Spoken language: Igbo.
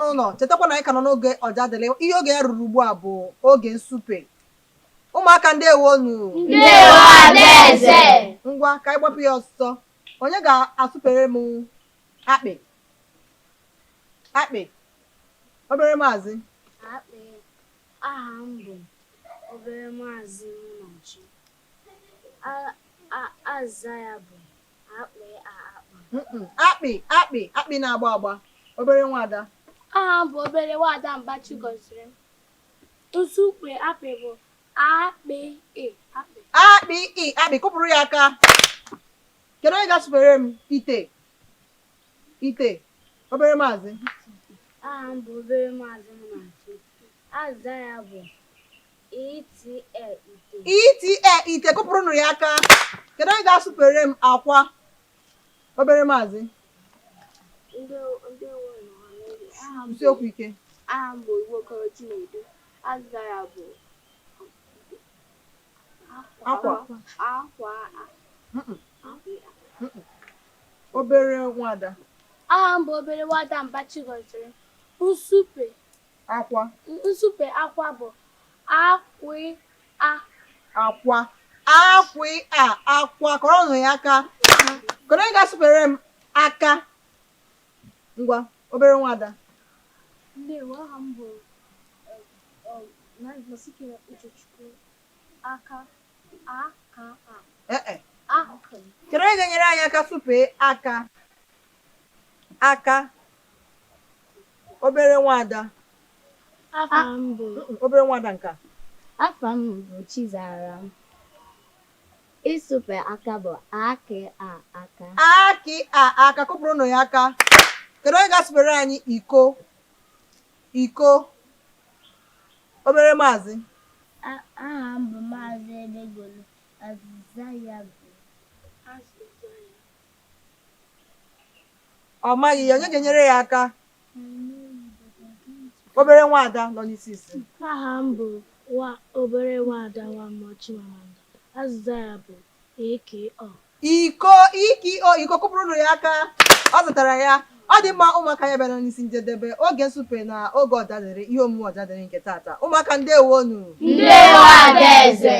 n'ụlọ chetakwa na anyị ka nọ n'oge ọjadịlị ihe oge ya ruru ugbu a bụ oge nsupe ụmụaka ndewonu ndewo adaeze ngwa ka anyị gbapụ ya ọsọ onye ga-asụpere m akpị obere maazị akpị aha m bụ obere maazị Nnachi aza ya bụ akpị na-agba agba obere nwada aha m bụ obere nwada Mbachi gọziri nsupe akpị bụ akpị kụpụrụ ya aka kedu onye ga-asụpere m ite obere maazị aha m bụ obere maazị Nnachi aza ya bụ ite kụpụrụ ya aka kedu onye ga-asụpere m akwa obere maazị isiokwu ike aha m bụ Igwebuike Chinedu aza ya bụ akwa akwa obere nwada aha m bụ obere nwada Mbachi gọziri nsupe akwa bụ akwa kọrọ ọnụ ya aka kedu onye ga-asụpere m aka ngwa obere nwada ndewo aha m bụ aka kedu onye ga-enyere anyị aka supe aka obere nwada obere nwada nka afa m bụ Chizaram isupe aka bụ aka kụpụrụ ụnụ ya aka kedu onye ga-asụpere anyị iko obere maazị aha m bụ maazị Elegolu azịza ya bụ ọ maghị ya onye ga-enyere ya aka obere nwada nọ n'isi isi aha m bụ obere nwada Nwamachimamanda azịza ya bụ iko kụpụrụ ụnụ ya aka ọ zụtara ya ọ dị mma ụmụaka ya bịara n'isi njedebe oge nsupe na oge ọjadịrị ihe omume ọjadịrị nke tata ụmụaka ndewonu ndewo adaeze